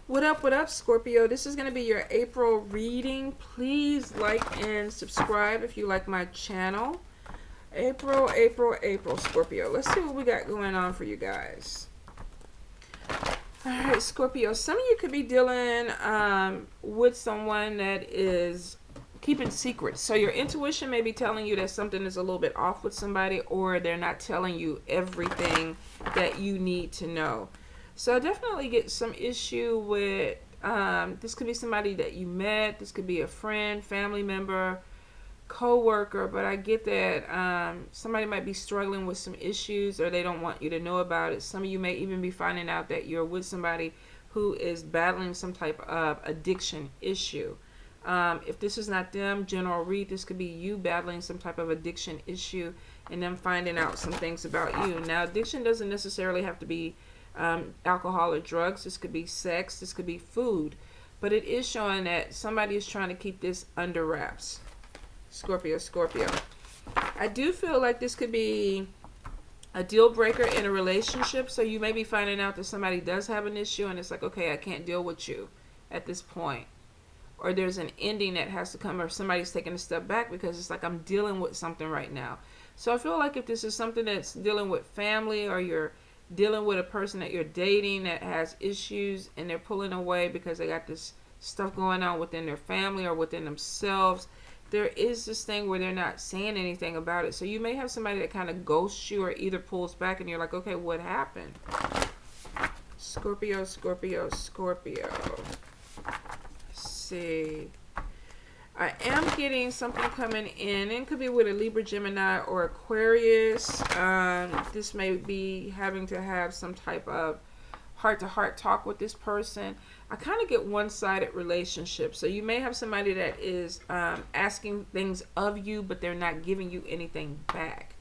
What up, Scorpio? This is going to be your April reading. Please like and subscribe if you like my channel. April, Scorpio. Let's see what we got going on for you guys. Alright, Scorpio. Some of you could be dealing with someone that is keeping secrets. So your intuition may be telling you that something is a little bit off with somebody, or they're not telling you everything that you need to know. So I definitely get some issue with, this could be somebody that you met, this could be a friend, family member, co-worker, but I get that somebody might be struggling with some issues or they don't want you to know about it. Some of you may even be finding out that you're with somebody who is battling some type of addiction issue. If this is not them, general read, this could be you battling some type of addiction issue and them finding out some things about you. Now, addiction doesn't necessarily have to be alcohol or drugs. This could be sex, this could be food, but it is showing that somebody is trying to keep this under wraps. Scorpio. I do feel like this could be a deal breaker in a relationship. So you may be finding out that somebody does have an issue and it's like, okay, I can't deal with you at this point. Or there's an ending that has to come, or somebody's taking a step back because it's like, I'm dealing with something right now. So I feel like if this is something that's dealing with family, or you're dealing with a person that you're dating that has issues and they're pulling away because they got this stuff going on within their family or within themselves, there is this thing where they're not saying anything about it. So you may have somebody that kind of ghosts you or either pulls back and you're like, okay, what happened? Scorpio. Let's see. I am getting something coming in. It could be with a Libra, Gemini, or Aquarius. This may be having to have some type of heart-to-heart talk with this person. I kind of get one-sided relationships. So you may have somebody that is asking things of you, but they're not giving you anything back.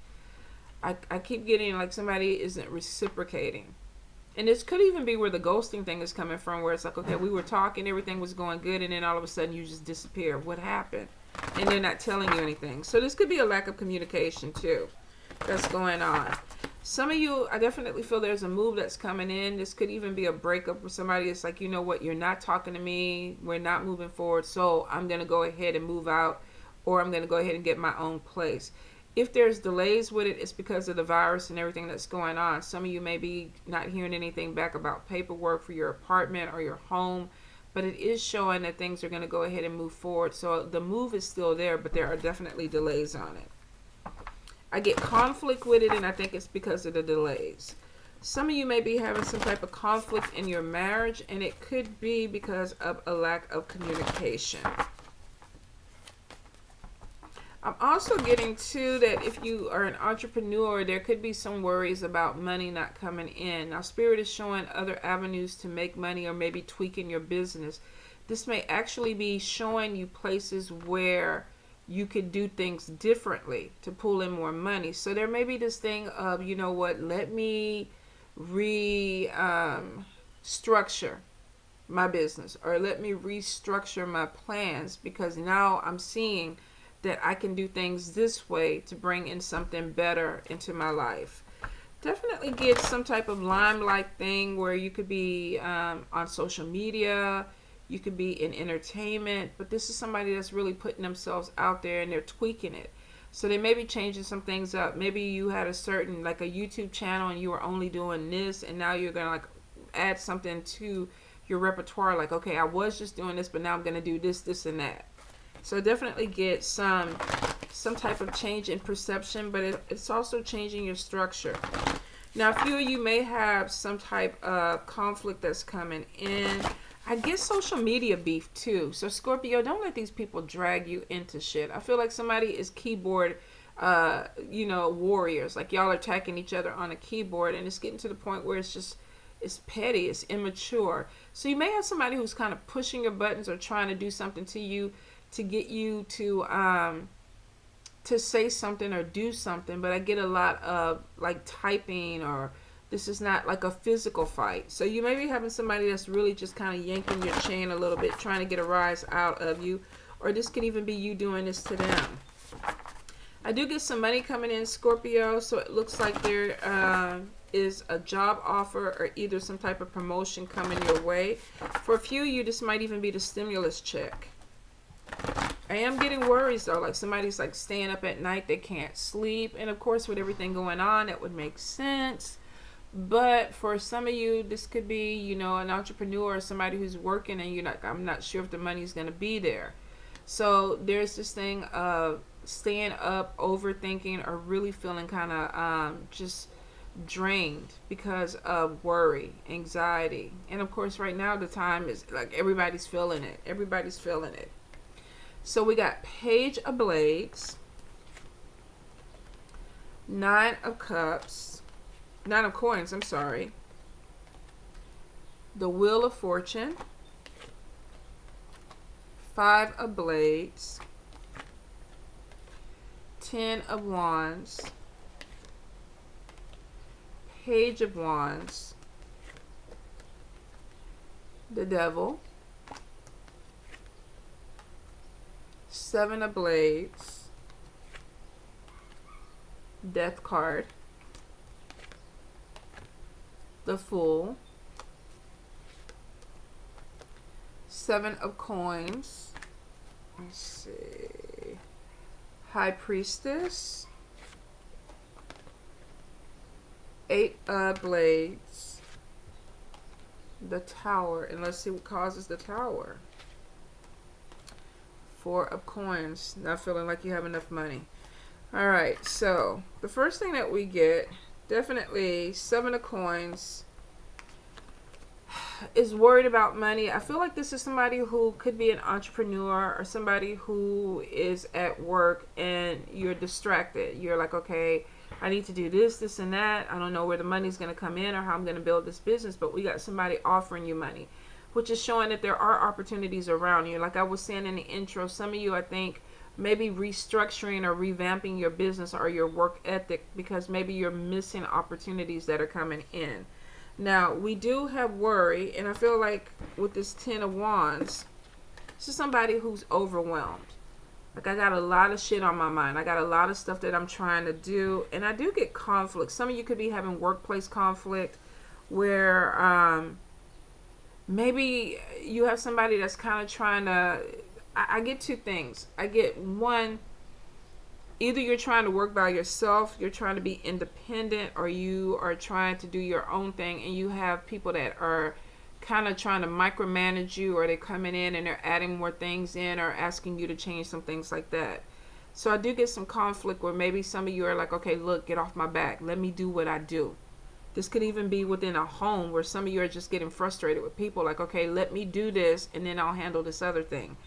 I keep getting like somebody isn't reciprocating. And this could even be where the ghosting thing is coming from, where it's like, okay, we were talking, everything was going good, and then all of a sudden you just disappear. What happened? And they're not telling you anything. So this could be a lack of communication too that's going on. Some of you, I definitely feel there's a move that's coming in. This could even be a breakup with somebody. It's like, you know what, you're not talking to me, we're not moving forward, so I'm going to go ahead and move out, or I'm going to go ahead and get my own place. If there's delays with it, it's because of the virus and everything that's going on. Some of you may be not hearing anything back about paperwork for your apartment or your home, but it is showing that things are going to go ahead and move forward. So the move is still there, but there are definitely delays on it. I get conflict with it, and I think it's because of the delays. Some of you may be having some type of conflict in your marriage, and it could be because of a lack of communication. I'm also getting too that if you are an entrepreneur, there could be some worries about money not coming in. Now, Spirit is showing other avenues to make money, or maybe tweaking your business. This may actually be showing you places where you could do things differently to pull in more money. So there may be this thing of, you know what, let me structure my business, or let me restructure my plans, because now I'm seeing that I can do things this way to bring in something better into my life. Definitely get some type of limelight thing where you could be on social media, you could be in entertainment, but this is somebody that's really putting themselves out there and they're tweaking it. So they may be changing some things up. Maybe you had a certain, like a YouTube channel, and you were only doing this, and now you're going to like add something to your repertoire. Like, okay, I was just doing this, but now I'm going to do this, this, and that. So definitely get some type of change in perception, but it's also changing your structure. Now, a few of you may have some type of conflict that's coming in. I get social media beef too. So Scorpio, don't let these people drag you into shit. I feel like somebody is keyboard, warriors. Like y'all are attacking each other on a keyboard, and it's getting to the point where it's petty, it's immature. So you may have somebody who's kind of pushing your buttons or trying to do something to you to get you to say something or do something, but I get a lot of like typing, or this is not like a physical fight. So you may be having somebody that's really just kind of yanking your chain a little bit, trying to get a rise out of you, or this could even be you doing this to them. I do get some money coming in, Scorpio, so it looks like there is a job offer or either some type of promotion coming your way. For a few of you, this might even be the stimulus check. I am getting worries though, like somebody's like staying up at night, they can't sleep, and of course with everything going on, that would make sense. But for some of you, this could be, you know, an entrepreneur or somebody who's working and you're not, I'm not sure if the money's going to be there. So there's this thing of staying up, overthinking, or really feeling kind of just drained because of worry, anxiety. And of course right now the time is like everybody's feeling it. Everybody's feeling it. So we got Page of Blades, 9 of Cups, 9 of Coins, I'm sorry, the Wheel of Fortune, 5 of Blades, 10 of Wands, Page of Wands, the Devil, 7 of Blades, Death card, the Fool, 7 of Coins, let's see, High Priestess, 8 of Blades, the Tower, and let's see what causes the Tower. 4 of Coins, not feeling like you have enough money. All right, so the first thing that we get, definitely 7 of Coins, is worried about money. I feel like this is somebody who could be an entrepreneur or somebody who is at work and you're distracted. You're like, okay, I need to do this, this, and that. I don't know where the money's going to come in or how I'm going to build this business, but we got somebody offering you money, which is showing that there are opportunities around you. Like I was saying in the intro, some of you, I think, maybe restructuring or revamping your business or your work ethic because maybe you're missing opportunities that are coming in. Now, we do have worry, and I feel like with this 10 of Wands, this is somebody who's overwhelmed. Like, I got a lot of shit on my mind. I got a lot of stuff that I'm trying to do, and I do get conflict. Some of you could be having workplace conflict where maybe you have somebody that's kind of trying to... I get two things. I get one, either you're trying to work by yourself, you're trying to be independent, or you are trying to do your own thing, and you have people that are kind of trying to micromanage you, or they're coming in and they're adding more things in or asking you to change some things like that. So I do get some conflict where maybe some of you are like, okay, look, get off my back. Let me do what I do. This could even be within a home where some of you are just getting frustrated with people like, okay, let me do this and then I'll handle this other thing.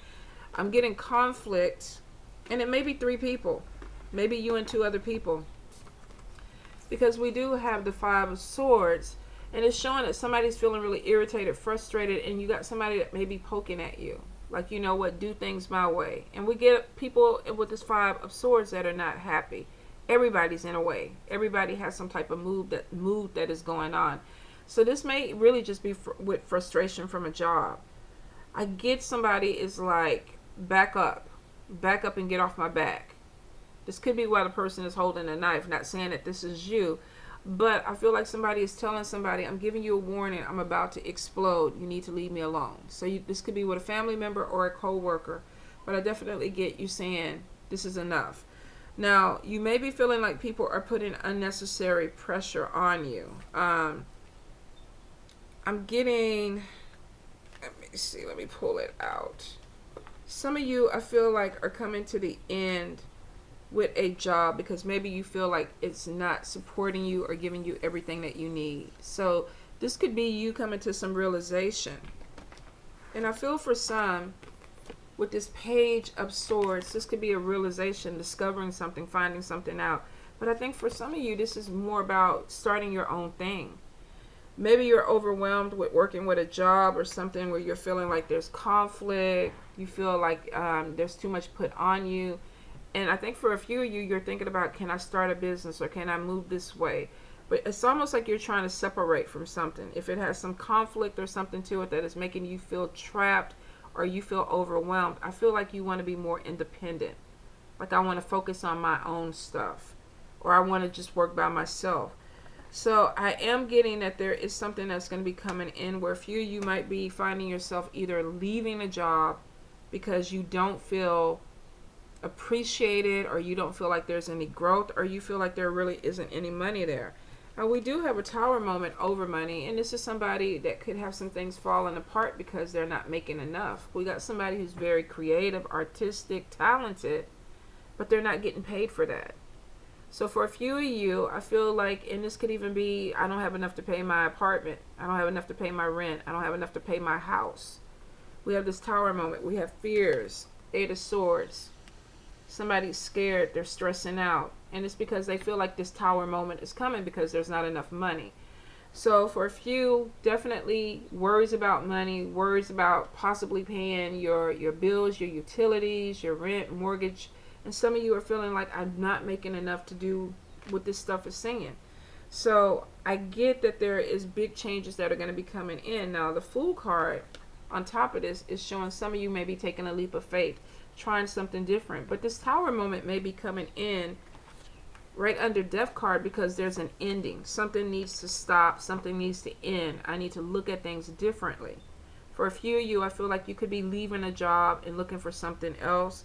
I'm getting conflict, and it may be 3 people. Maybe you and 2 other people. Because we do have the 5 of Swords, and it's showing that somebody's feeling really irritated, frustrated, and you got somebody that may be poking at you. Like, you know what, do things my way. And we get people with this 5 of Swords that are not happy. Everybody's in a way. Everybody has some type of mood that is going on. So this may really just be with frustration from a job. I get somebody is like, back up and get off my back. This could be why the person is holding a knife, not saying that this is you, but I feel like somebody is telling somebody, I'm giving you a warning, I'm about to explode, you need to leave me alone. So this could be with a family member or a co-worker, but I definitely get you saying this is enough. Now, you may be feeling like people are putting unnecessary pressure on you. I'm getting, let me see, let me pull it out. Some of you, I feel like, are coming to the end with a job because maybe you feel like it's not supporting you or giving you everything that you need. So this could be you coming to some realization. And I feel for some, with this Page of Swords, this could be a realization, discovering something, finding something out. But I think for some of you, this is more about starting your own thing. Maybe you're overwhelmed with working with a job or something where you're feeling like there's conflict. You feel like there's too much put on you. And I think for a few of you, you're thinking about, can I start a business or can I move this way? But it's almost like you're trying to separate from something. If it has some conflict or something to it that is making you feel trapped or you feel overwhelmed, I feel like you want to be more independent. Like I want to focus on my own stuff, or I want to just work by myself. So I am getting that there is something that's going to be coming in where a few of you might be finding yourself either leaving a job because you don't feel appreciated, or you don't feel like there's any growth, or you feel like there really isn't any money there. Now we do have a tower moment over money, and this is somebody that could have some things falling apart because they're not making enough. We got somebody who's very creative, artistic, talented, but they're not getting paid for that. So for a few of you, I feel like, and this could even be, I don't have enough to pay my apartment, I don't have enough to pay my rent, I don't have enough to pay my house. We have this tower moment. We have fears, 8 of Swords. Somebody's scared, they're stressing out, and it's because they feel like this tower moment is coming because there's not enough money. So for a few, definitely worries about money, worries about possibly paying your bills, your utilities, your rent, mortgage. And some of you are feeling like, I'm not making enough to do what this stuff is saying. So I get that there is big changes that are going to be coming in. Now the Fool card on top of this is showing some of you may be taking a leap of faith, trying something different. But this tower moment may be coming in right under Death card because there's an ending. Something needs to stop. Something needs to end. I need to look at things differently. For a few of you, I feel like you could be leaving a job and looking for something else.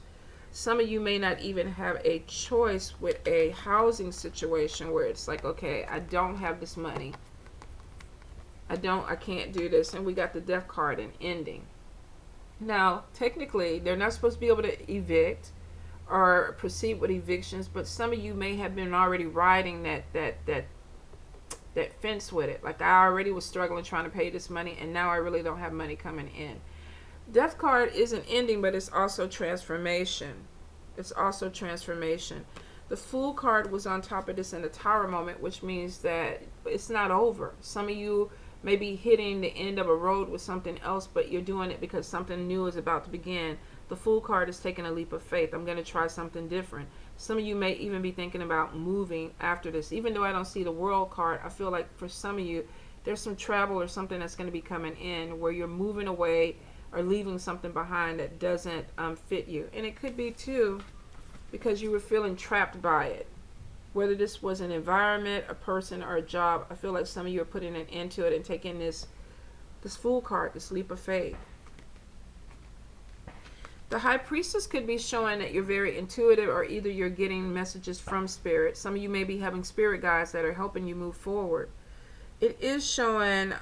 Some of you may not even have a choice with a housing situation where it's like, okay, I don't have this money. I can't do this. And we got the Death card and ending. Now, technically, they're not supposed to be able to evict or proceed with evictions, but some of you may have been already riding that fence with it. Like, I already was struggling trying to pay this money, and now I really don't have money coming in. Death card isn't ending, but it's also transformation. It's also transformation. The Fool card was on top of this in the Tower moment, which means that it's not over. Some of you may be hitting the end of a road with something else, but you're doing it because something new is about to begin. The Fool card is taking a leap of faith. I'm going to try something different. Some of you may even be thinking about moving after this. Even though I don't see the World card, I feel like for some of you, there's some travel or something that's going to be coming in where you're moving away or leaving something behind that doesn't fit you. And it could be too because you were feeling trapped by it. Whether this was an environment, a person, or a job, I feel like some of you are putting an end to it and taking this Fool card, this leap of faith. The High Priestess could be showing that you're very intuitive, or either you're getting messages from Spirit. Some of you may be having spirit guides that are helping you move forward. It is showing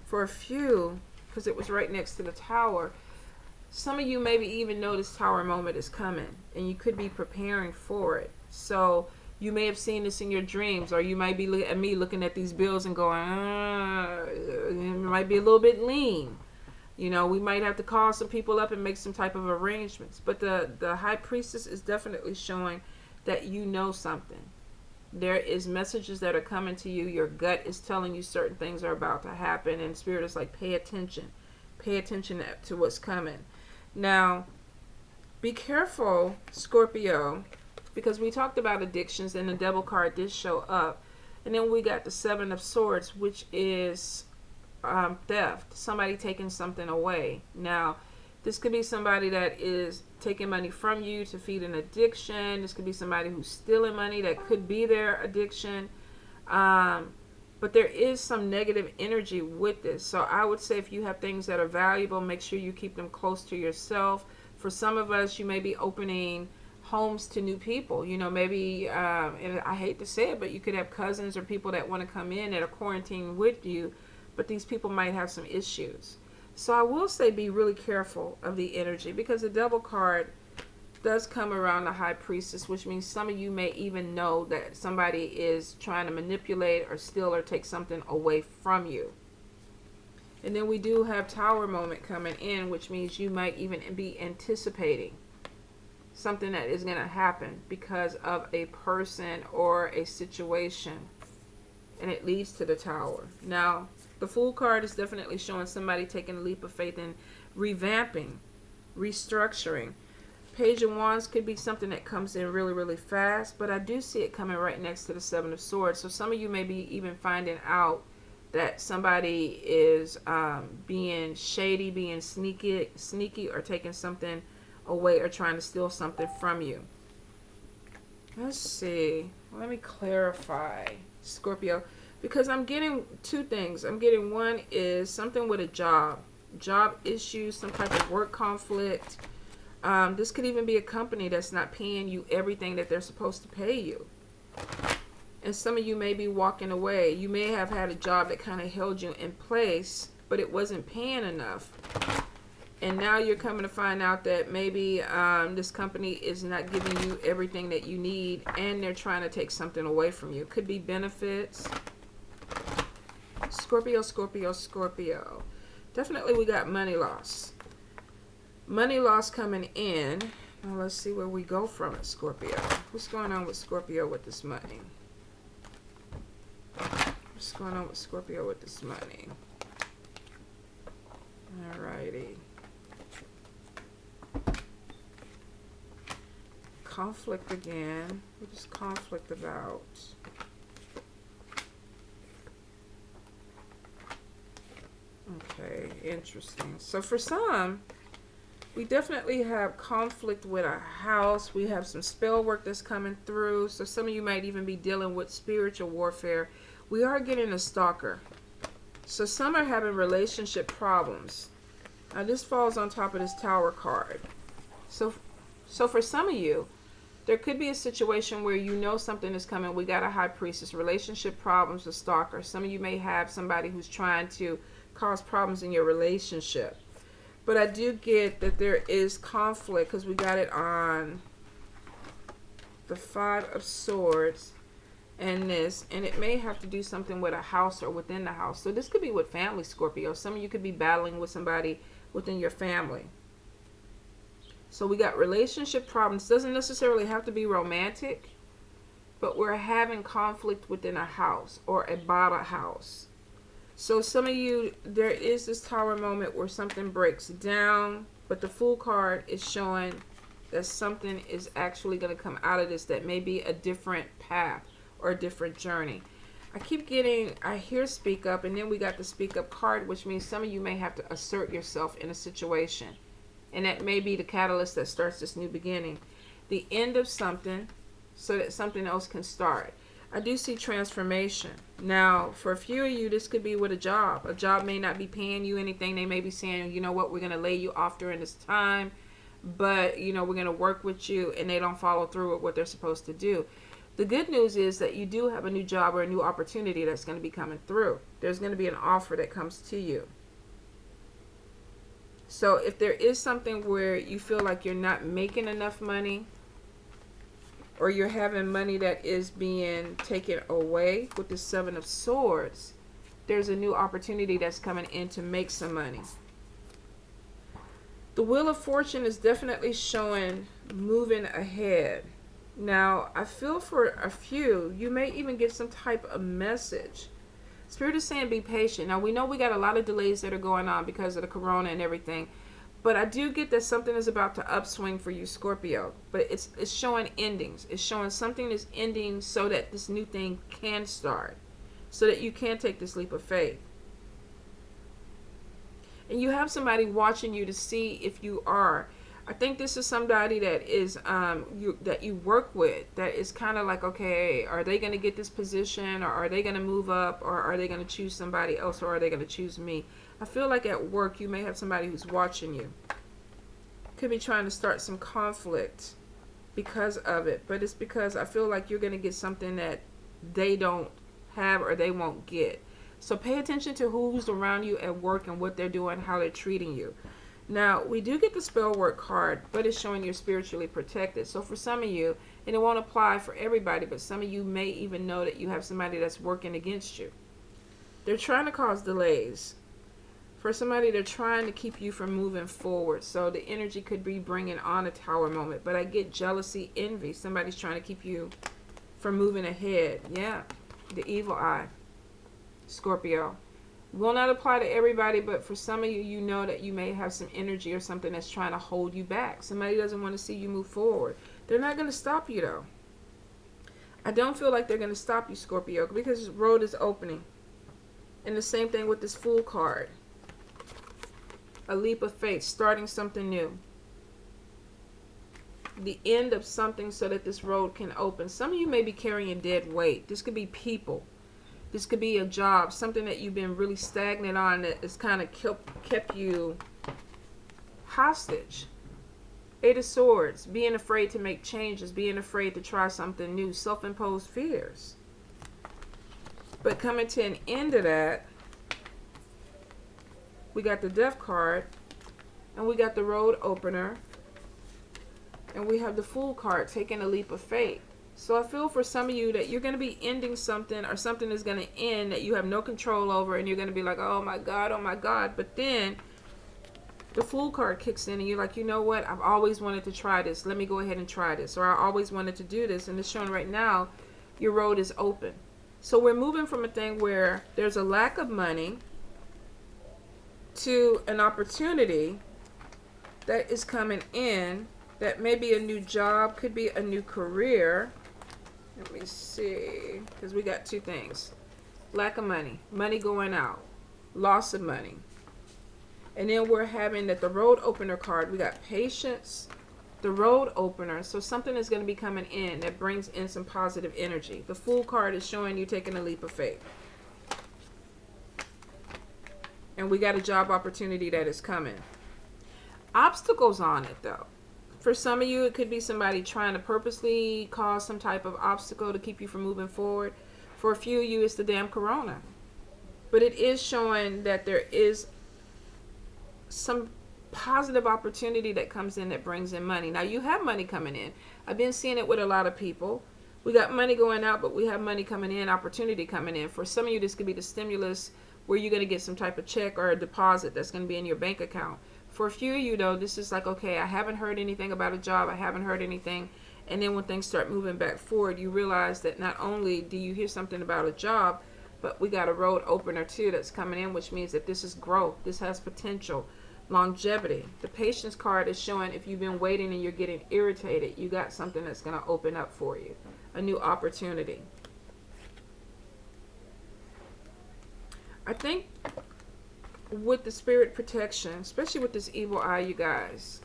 for a few, because it was right next to the Tower, some of you maybe even know this Tower moment is coming, and you could be preparing for it. So you may have seen this in your dreams, or you might be looking at these bills and going, it might be a little bit lean. You know, we might have to call some people up and make some type of arrangements. But the High Priestess is definitely showing that you know something. There is messages that are coming to you. Your gut is telling you certain things are about to happen. And Spirit is like, pay attention. Pay attention to what's coming. Now, be careful, Scorpio, because we talked about addictions and the Devil card did show up. And then we got the 7 of Swords, which is theft. Somebody taking something away. Now, this could be somebody that is taking money from you to feed an addiction. This could be somebody who's stealing money. That could be their addiction. But there is some negative energy with this. So I would say if you have things that are valuable, make sure you keep them close to yourself. For some of us, you may be opening homes to new people. You know, maybe, and I hate to say it, but you could have cousins or people that want to come in that are quarantined with you, but these people might have some issues. So I will say be really careful of the energy, because the Devil card does come around the High Priestess, which means some of you may even know that somebody is trying to manipulate or steal or take something away from you. And then we do have Tower moment coming in, which means you might even be anticipating something that is going to happen because of a person or a situation, and it leads to the Tower. Now, the Fool card is definitely showing somebody taking a leap of faith and revamping, restructuring. Page of Wands could be something that comes in really, really fast, but I do see it coming right next to the 7 of Swords. So some of you may be even finding out that somebody is being shady, being sneaky, or taking something away or trying to steal something from you. Let's see. Let me clarify Scorpio, because I'm getting two things. I'm getting one is something with a job issues, some type of work conflict. This could even be a company that's not paying you everything that they're supposed to pay you. And some of you may be walking away. You may have had a job that kind of held you in place, but it wasn't paying enough. And now you're coming to find out that maybe this company is not giving you everything that you need, and they're trying to take something away from you. Could be benefits. Scorpio, Scorpio, Scorpio. Definitely we got money loss. Money loss coming in. Now let's see where we go from it, Scorpio. What's going on with Scorpio with this money? What's going on with Scorpio with this money? Alrighty. Conflict again. What is conflict about? Okay, interesting. So for some, we definitely have conflict with our house. We have some spell work that's coming through. So some of you might even be dealing with spiritual warfare. We are getting a stalker. So some are having relationship problems. Now this falls on top of this Tower card. So for some of you, there could be a situation where you know something is coming. We got a High Priestess, relationship problems, a stalker. Some of you may have somebody who's trying to cause problems in your relationship. But I do get that there is conflict because we got it on the Five of Swords and this. And it may have to do something with a house or within the house. So this could be with family, Scorpio. Some of you could be battling with somebody within your family. So we got relationship problems. Doesn't necessarily have to be romantic, but we're having conflict within a house or about a house. So some of you, there is this Tower moment where something breaks down, but the Fool card is showing that something is actually going to come out of this that may be a different path or a different journey. I hear speak up, and then we got the speak up card, which means some of you may have to assert yourself in a situation. And that may be the catalyst that starts this new beginning. The end of something so that something else can start. I do see transformation. Now, for a few of you, this could be with a job. A job may not be paying you anything. They may be saying, you know what, we're going to lay you off during this time, but, you know, we're going to work with you, and they don't follow through with what they're supposed to do. The good news is that you do have a new job or a new opportunity that's going to be coming through. There's going to be an offer that comes to you. So if there is something where you feel like you're not making enough money, or you're having money that is being taken away with the Seven of Swords, there's a new opportunity that's coming in to make some money. The Wheel of Fortune is definitely showing moving ahead. Now, I feel for a few, you may even get some type of message. Spirit is saying be patient. Now, we know we got a lot of delays that are going on because of the corona and everything. But I do get that something is about to upswing for you, Scorpio. But it's showing endings. It's showing something is ending so that this new thing can start. So that you can take this leap of faith. And you have somebody watching you to see if you are. I think this is somebody that is that you work with, that is kind of like, okay, are they going to get this position, or are they going to move up, or are they going to choose somebody else, or are they going to choose me? I feel like at work you may have somebody who's watching you. Could be trying to start some conflict because of it, but it's because I feel like you're going to get something that they don't have or they won't get. So pay attention to who's around you at work and what they're doing, how they're treating you. Now, we do get the spell work card, but it's showing you're spiritually protected. So for some of you, and it won't apply for everybody, but some of you may even know that you have somebody that's working against you. They're trying to cause delays. For somebody, they're trying to keep you from moving forward. So the energy could be bringing on a Tower moment. But I get jealousy, envy. Somebody's trying to keep you from moving ahead. Yeah, the evil eye. Scorpio. Will not apply to everybody, but for some of you, you know that you may have some energy or something that's trying to hold you back. Somebody doesn't want to see you move forward. They're not going to stop you, though. I don't feel like they're going to stop you, Scorpio, because this road is opening. And the same thing with this Fool card. A leap of faith, starting something new. The end of something so that this road can open. Some of you may be carrying dead weight. This could be people. This could be a job, something that you've been really stagnant on that has kind of kept you hostage. Eight of Swords, being afraid to make changes, being afraid to try something new, self-imposed fears. But coming to an end of that, we got the Death card, and we got the Road Opener, and we have the Fool card, taking a leap of faith. So I feel for some of you that you're going to be ending something, or something is going to end that you have no control over, and you're going to be like, oh my God, oh my God. But then the Fool card kicks in, and you're like, you know what? I've always wanted to try this. Let me go ahead and try this. Or I always wanted to do this. And it's showing right now your road is open. So we're moving from a thing where there's a lack of money to an opportunity that is coming in, that may be a new job, could be a new career. Let me see, because we got two things. Lack of money, money going out, loss of money. And then we're having that the Road Opener card, we got patience, the Road Opener. So something is going to be coming in that brings in some positive energy. The Fool card is showing you taking a leap of faith. And we got a job opportunity that is coming. Obstacles on it though. For some of you, it could be somebody trying to purposely cause some type of obstacle to keep you from moving forward. For a few of you, it's the damn corona. But it is showing that there is some positive opportunity that comes in that brings in money. Now, you have money coming in. I've been seeing it with a lot of people. We got money going out, but we have money coming in, opportunity coming in. For some of you, this could be the stimulus where you're going to get some type of check or a deposit that's going to be in your bank account. For a few of you, though, this is like, okay, I haven't heard anything about a job. I haven't heard anything. And then when things start moving back forward, you realize that not only do you hear something about a job, but we got a Road Opener too that's coming in, which means that this is growth. This has potential, longevity. The Patience card is showing if you've been waiting and you're getting irritated, you got something that's going to open up for you, a new opportunity. I think with the Spirit protection, especially with this evil eye, you guys,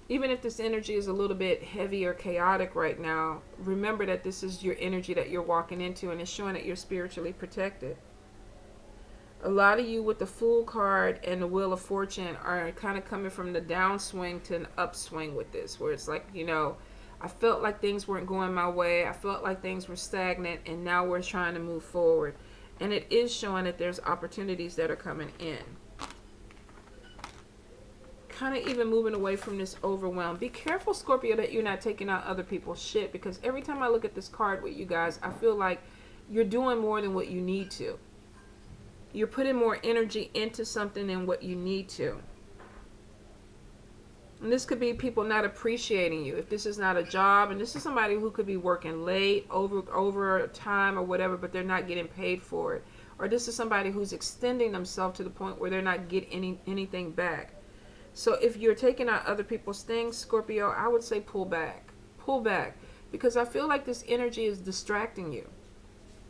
even if this energy is a little bit heavy or chaotic right now, remember that this is your energy that you're walking into, and it's showing that you're spiritually protected. A lot of you with the Fool card and the Wheel of Fortune are kind of coming from the downswing to an upswing with this, where it's like, you know, I felt like things weren't going my way. I felt like things were stagnant, and now we're trying to move forward. And it is showing that there's opportunities that are coming in. Kind of even moving away from this overwhelm. Be careful, Scorpio, that you're not taking out other people's shit, because every time I look at this card with you guys, I feel like you're doing more than what you need to. You're putting more energy into something than what you need to. And this could be people not appreciating you. If this is not a job, and this is somebody who could be working late, over time or whatever, but they're not getting paid for it. Or this is somebody who's extending themselves to the point where they're not getting anything back. So if you're taking out other people's things, Scorpio, I would say pull back. Pull back. Because I feel like this energy is distracting you.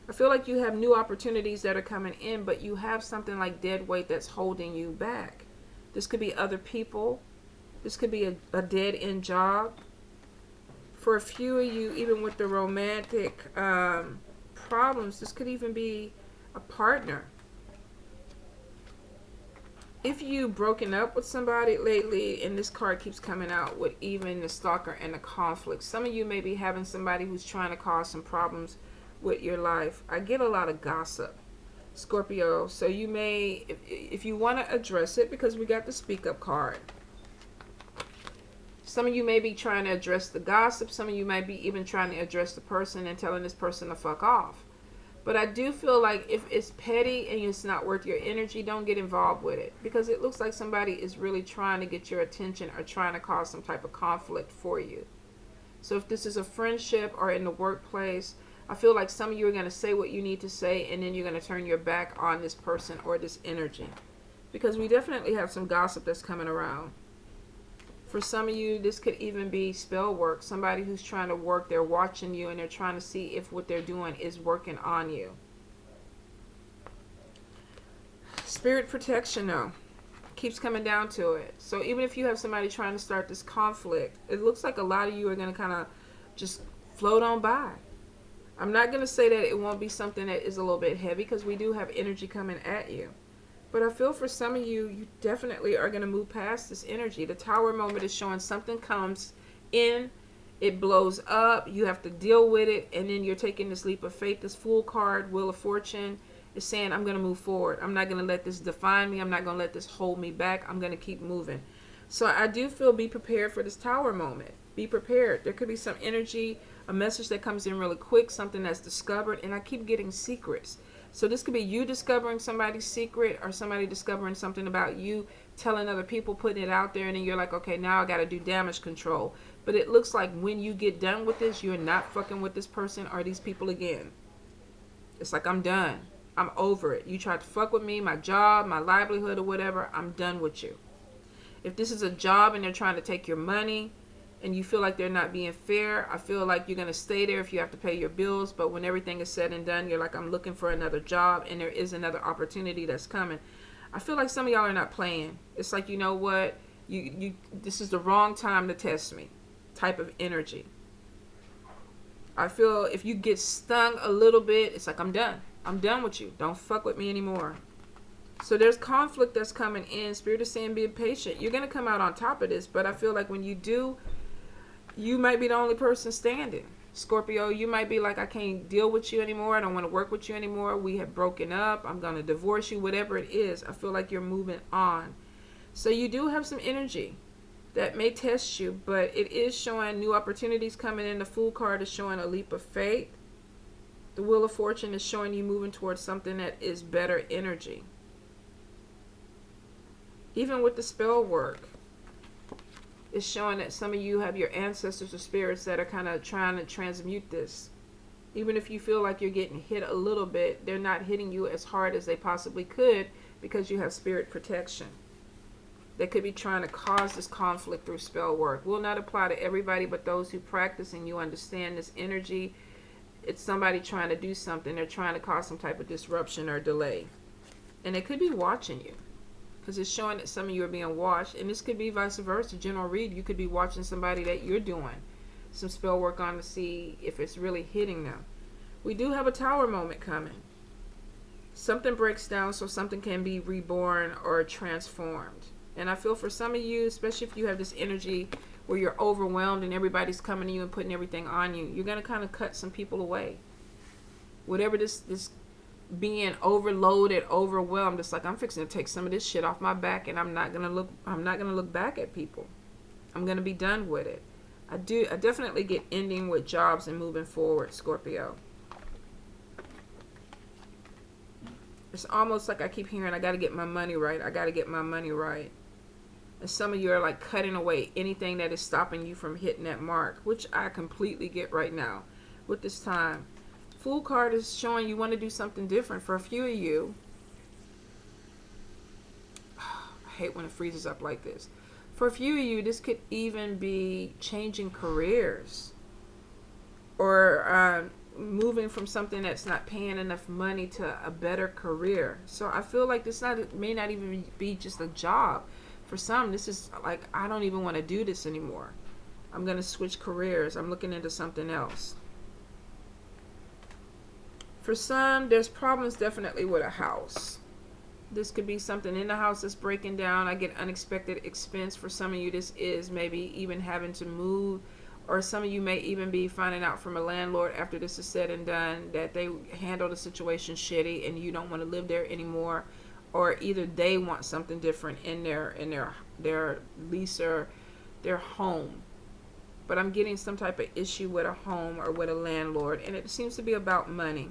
I feel like you have new opportunities that are coming in, but you have something like dead weight that's holding you back. This could be other people. This could be a dead-end job. For a few of you, even with the romantic problems, this could even be a partner. If you've broken up with somebody lately, and this card keeps coming out with even the Stalker and the conflict, some of you may be having somebody who's trying to cause some problems with your life. I get a lot of gossip, Scorpio. So you may, if you want to address it, because we got the Speak Up card. Some of you may be trying to address the gossip. Some of you might be even trying to address the person and telling this person to fuck off. But I do feel like if it's petty and it's not worth your energy, don't get involved with it. Because it looks like somebody is really trying to get your attention or trying to cause some type of conflict for you. So if this is a friendship or in the workplace, I feel like some of you are going to say what you need to say, and then you're going to turn your back on this person or this energy. Because we definitely have some gossip that's coming around. For some of you, this could even be spell work. Somebody who's trying to work, they're watching you and they're trying to see if what they're doing is working on you. Spirit protection, though, keeps coming down to it. So even if you have somebody trying to start this conflict, it looks like a lot of you are going to kind of just float on by. I'm not going to say that it won't be something that is a little bit heavy, because we do have energy coming at you. But I feel for some of you, you definitely are going to move past this energy. The Tower moment is showing something comes in, it blows up, you have to deal with it, and then you're taking this leap of faith. This Fool card, Wheel of Fortune, is saying, I'm going to move forward. I'm not going to let this define me. I'm not going to let this hold me back. I'm going to keep moving. So I do feel, be prepared for this Tower moment. Be prepared. There could be some energy, a message that comes in really quick, something that's discovered, and I keep getting secrets. So this could be you discovering somebody's secret, or somebody discovering something about you, telling other people, putting it out there, and then you're like, okay, now I got to do damage control. But it looks like when you get done with this, you're not fucking with this person or these people again. It's like, I'm done. I'm over it. You tried to fuck with me, my job, my livelihood, or whatever. I'm done with you. If this is a job and they're trying to take your money, and you feel like they're not being fair, I feel like you're going to stay there if you have to pay your bills. But when everything is said and done, you're like, I'm looking for another job, and there is another opportunity that's coming. I feel like some of y'all are not playing. It's like, you know what? This is the wrong time to test me type of energy. I feel if you get stung a little bit, it's like, I'm done. I'm done with you. Don't fuck with me anymore. So there's conflict that's coming in. Spirit is saying, be patient. You're going to come out on top of this, but I feel like when you do, you might be the only person standing. Scorpio, you might be like, I can't deal with you anymore. I don't want to work with you anymore. We have broken up. I'm going to divorce you, whatever it is. I feel like you're moving on. So you do have some energy that may test you, but it is showing new opportunities coming in. The Fool card is showing a leap of faith. The Wheel of Fortune is showing you moving towards something that is better energy. Even with the spell work, it's showing that some of you have your ancestors or spirits that are kind of trying to transmute this. Even if you feel like you're getting hit a little bit, they're not hitting you as hard as they possibly could, because you have spirit protection. They could be trying to cause this conflict through spell work. Will not apply to everybody, but those who practice and you understand this energy, it's somebody trying to do something. They're trying to cause some type of disruption or delay. And they could be watching you, because it's showing that some of you are being watched. And this could be vice versa. General read, you could be watching somebody that you're doing some spell work on to see if it's really hitting them. We do have a Tower moment coming. Something breaks down so something can be reborn or transformed. And I feel for some of you, especially if you have this energy where you're overwhelmed and everybody's coming to you and putting everything on you, you're going to kind of cut some people away. Whatever this being overloaded, overwhelmed, it's like, I'm fixing to take some of this shit off my back, and I'm not gonna look back at people. I'm gonna be done with it. I definitely get ending with jobs and moving forward, Scorpio. It's almost like I keep hearing, I gotta get my money right. I gotta get my money right. And some of you are like cutting away anything that is stopping you from hitting that mark, which I completely get right now with this time. Fool card is showing you want to do something different. For a few of you, I hate when it freezes up like this. For a few of you, this could even be changing careers, or moving from something that's not paying enough money to a better career. So I feel like this may not even be just a job. For some, this is like, I don't even want to do this anymore. I'm going to switch careers. I'm looking into something else. For some, there's problems definitely with a house. This could be something in the house that's breaking down. I get unexpected expense. For some of you, this is maybe even having to move, or some of you may even be finding out from a landlord after this is said and done that they handle the situation shitty and you don't want to live there anymore, or either they want something different in their lease or their home. But I'm getting some type of issue with a home or with a landlord, and it seems to be about money.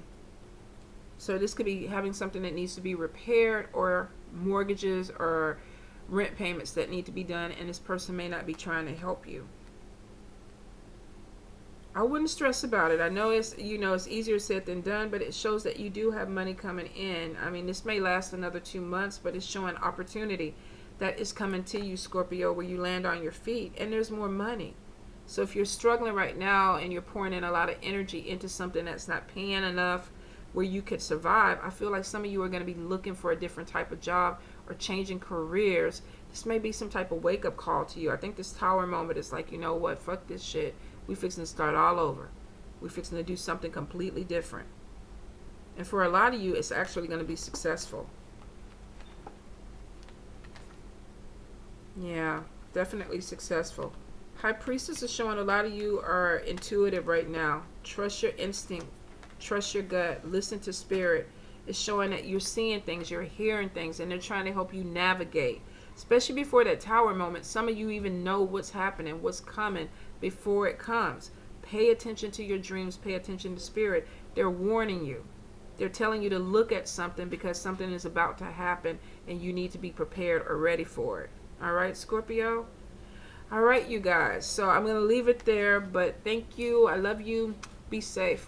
So this could be having something that needs to be repaired, or mortgages or rent payments that need to be done, and this person may not be trying to help you. I wouldn't stress about it. I know it's easier said than done, but it shows that you do have money coming in. I mean, this may last another 2 months, but it's showing opportunity that is coming to you, Scorpio, where you land on your feet and there's more money. So if you're struggling right now and you're pouring in a lot of energy into something that's not paying enough where you could survive, I feel like some of you are going to be looking for a different type of job or changing careers. This may be some type of wake-up call to you. I think this Tower moment is like, you know what, fuck this shit. We fixing to start all over. We're fixing to do something completely different. And for a lot of you, it's actually going to be successful. Yeah, definitely successful. High Priestess is showing a lot of you are intuitive right now. Trust your instinct. Trust your gut. Listen to spirit. It's showing that you're seeing things, you're hearing things, and they're trying to help you navigate. Especially before that tower moment, some of you even know what's happening, what's coming before it comes. Pay attention to your dreams. Pay attention to spirit. They're warning you. They're telling you to look at something because something is about to happen and you need to be prepared or ready for it. All right, Scorpio? All right, you guys. So I'm going to leave it there, but thank you. I love you. Be safe.